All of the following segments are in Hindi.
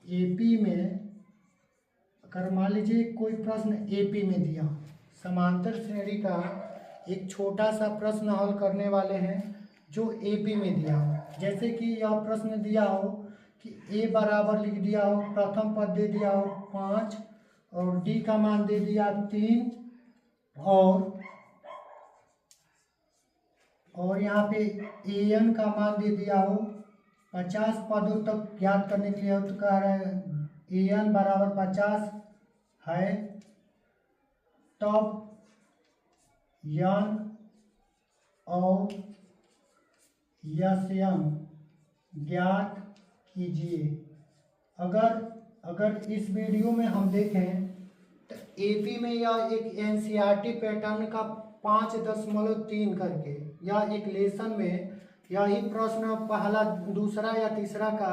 एपी में अगर मान लीजिए कोई प्रश्न एपी में दिया, समांतर श्रेणी का एक छोटा सा प्रश्न हल करने वाले हैं जो एपी में दिया हो। जैसे कि यह प्रश्न दिया हो कि ए बराबर लिख दिया हो, प्रथम पद दे दिया हो 5 और डी का मान दे दिया 3 और यहाँ पे ए एन का मान दे दिया हो 50 पदों तक ज्ञात करने के लिए हो, तो कह रहा है ए एन बराबर 50 है, तब यन और यन ज्ञात कीजिए। अगर इस वीडियो में हम देखें तो एपी में यह एक एनसीईआरटी पैटर्न का 5.3 करके या एक लेसन में यही प्रश्न पहला दूसरा या तीसरा का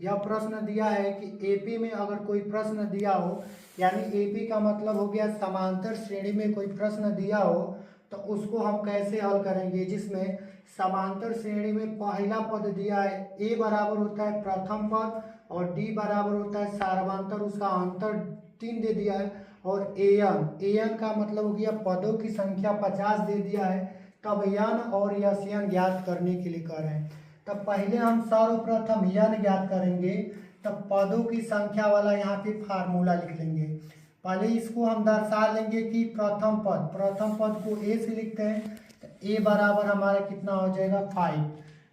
यह प्रश्न दिया है कि एपी में अगर कोई प्रश्न दिया हो, यानी एपी का मतलब हो गया समांतर श्रेणी में कोई प्रश्न दिया हो तो उसको हम कैसे हल करेंगे, जिसमें समांतर श्रेणी में पहला पद दिया है, ए बराबर होता है प्रथम पद और डी बराबर होता है सार्वंतर, उसका अंतर 3 दे दिया है, और एन का मतलब हो गया पदों की संख्या 50 दे दिया है, तब यन और यन ज्ञात करने के लिए कह रहे हैं। तब पहले हम सर्वप्रथम यन ज्ञात करेंगे, तब पदों की संख्या वाला यहाँ पे फार्मूला लिख लेंगे। पहले इसको हम दर्शा लेंगे कि प्रथम पद को ए से लिखते हैं, तो ए बराबर हमारा कितना हो जाएगा 5,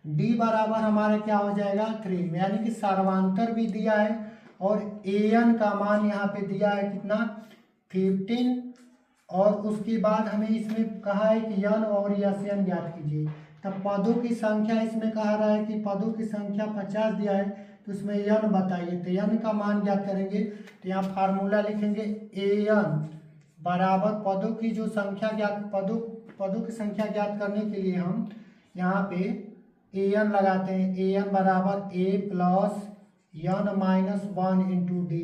डी बराबर हमारा क्या हो जाएगा 3, यानी कि सर्वांतर भी दिया है और एन का मान यहाँ पे दिया है कितना 15, और उसके बाद हमें इसमें कहा है कि यन और यन ज्ञात कीजिए। तब पदों की संख्या इसमें कहा रहा है कि पदों की संख्या 50 दिया है, तो इसमें यन बताइए, तो यन का मान ज्ञात करेंगे। तो यहाँ फार्मूला लिखेंगे ए एन बराबर पदों की जो संख्या ज्ञात पदों की संख्या ज्ञात करने के लिए हम यहाँ पे ए एन लगाते हैं। ए एन बराबर A plus N minus 1 into D.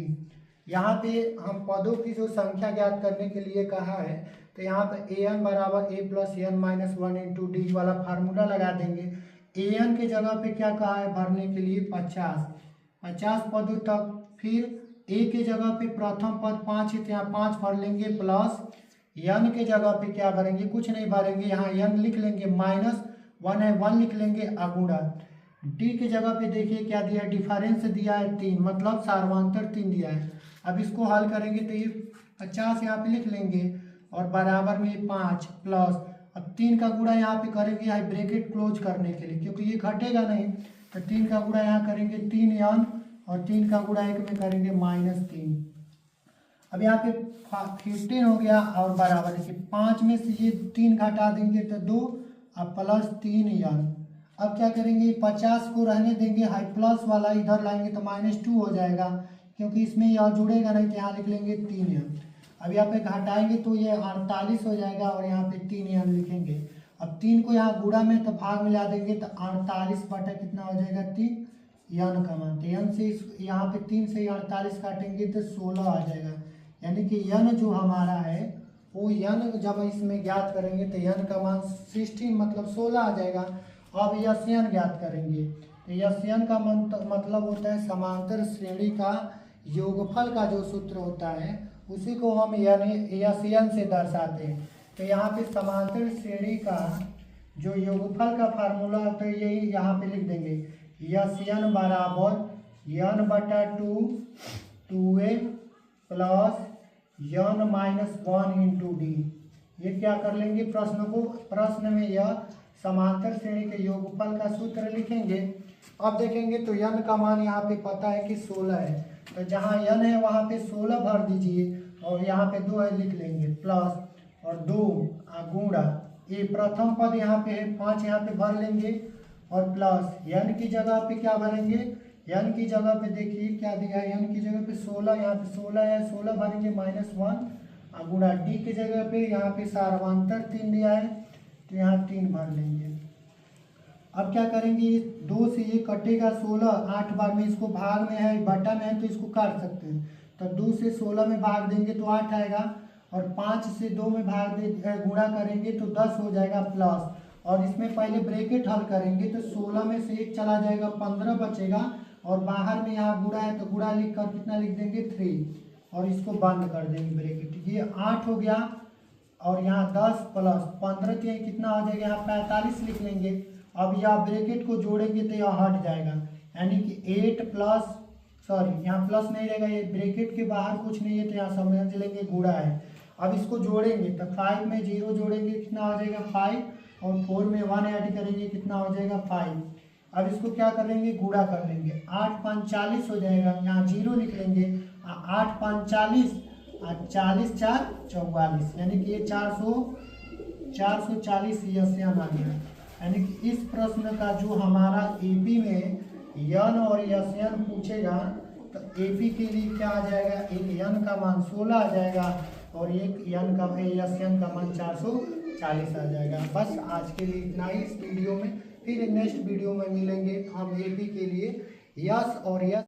यहाँ पे हम पदों की जो संख्या ज्ञात करने के लिए कहा है, तो यहाँ पे ए एन बराबर A plus N minus 1 into D वाला फार्मूला लगा देंगे। ए एन के जगह पे क्या कहा है भरने के लिए 50 पदों तक, फिर ए के जगह पे प्रथम पद 5 है तो यहाँ 5 भर लेंगे, प्लस यन के जगह पे क्या भरेंगे, कुछ नहीं भरेंगे, यहाँ यन लिख लेंगे, माइनस 1 है 1 लिख लेंगे अगुणा। डी के जगह पे देखिए क्या दिया है, डिफरेंस दिया है 3, मतलब सार्वंतर 3 दिया है। अब इसको हल करेंगे तो ये 50 यहाँ पे लिख लेंगे और बराबर में 5 प्लस, अब 3 का गुणा यहाँ पे करेंगे, यहाँ ब्रैकेट क्लोज करने के लिए, क्योंकि ये घटेगा नहीं, तो 3 का गुणा यहाँ करेंगे 3 यन और 3 का गुणा 1 में करेंगे -3। अब यहाँ पे 15 हो गया और बराबर है 5 में से ये 3 घटा देंगे तो 2 और प्लस 3 यन। अब क्या करेंगे 50 को रहने देंगे, हाई प्लस वाला इधर लाएंगे तो -2 हो जाएगा, क्योंकि इसमें यह जुड़ेगा नहीं, तो यहाँ लिख लेंगे 3 यन। अब यहाँ पे घटाएंगे तो ये 48 हो जाएगा और यहाँ पे 3 यन लिखेंगे। अब 3 को यहाँ गुणा में तो भाग में ला देंगे तो 48 बटा कितना हो जाएगा 3 यन का मान, तो यन से यहाँ पे 3 से 48 काटेंगे तो 16 आ जाएगा, यानी कि यन जो हमारा है वो यन जब इसमें ज्ञात करेंगे तो यन का मान 16 मतलब 16 आ जाएगा। अब यन ज्ञात करेंगे तो यन का मतलब होता है समांतर श्रेणी का योगफल का जो सूत्र होता है उसी को हम यन से दर्शाते हैं। तो यहाँ पे समांतर श्रेणी का जो योगफल का फार्मूला होता है यही यहाँ पे लिख देंगे, यन बराबर यन बटा 2a plus N minus 1 into D. ये क्या कर लेंगे, प्रश्न में यह समांतर श्रेणी के योगफल का सूत्र लिखेंगे। अब देखेंगे तो यन का मान यहाँ पे पता है कि 16 है, तो जहाँ यन है वहाँ पे 16 भर दीजिए और यहाँ पे 2 है लिख लेंगे, प्लस और 2 गुणा ये प्रथम पद यहाँ पे है 5 यहाँ पे भर लेंगे और प्लस यन की जगह पे क्या भरेंगे, यन की जगह पे देखिए क्या दिया है, यन की जगह पे 16, यहाँ पे 16 है 16 भरेंगे -1 गुणा डी की जगह पे यहाँ पे सार्वंतर 3 दिया है तो यहाँ 3 भर लेंगे। अब क्या करेंगे 2 से ये कटेगा 16, 8 बार में इसको भाग में है बटा में है तो इसको काट सकते हैं, तो 2 से 16 में भाग देंगे तो 8 आएगा और 5 से 2 में भाग दे गुणा करेंगे तो 10 हो जाएगा प्लस, और इसमें पहले ब्रैकेट हल करेंगे तो 16 में से 1 चला जाएगा 15 बचेगा और बाहर में यहाँ गुणा है तो गुणा लिख कर कितना लिख देंगे 3 और इसको बंद कर देंगे ब्रैकेट। ये 8 हो गया और यहाँ 10 प्लस 15 के कितना हो जाएगा, यहाँ 45 लिख लेंगे। अब यहाँ ब्रैकेट को जोड़ेंगे तो यह हट जाएगा, यानी कि 8 प्लस यहाँ प्लस नहीं रहेगा, ये ब्रैकेट के बाहर कुछ नहीं है तो यहाँ समझ लेंगे गुणा है। अब इसको जोड़ेंगे तो 5 में 0 जोड़ेंगे कितना हो जाएगा 5 और 4 में 1 ऐड करेंगे कितना हो जाएगा 5। अब इसको क्या कर लेंगे, गुणा कर लेंगे, 8 5 40 हो जाएगा, यहाँ 0 लिख लेंगे, 8 5 40 और 40 4 44, यानी कि ये 440 यस्यान आ गया। यानी कि इस प्रश्न का जो हमारा एपी में यन और यस्यान पूछेगा तो एपी के लिए क्या आ जाएगा, एक यन का मान 16 आ जाएगा और एक यन का यस्यान का मान 440 आ जाएगा। बस आज के लिए इतना ही इस वीडियो में, फिर नेक्स्ट वीडियो में मिलेंगे। हम एपी के लिए यस और यस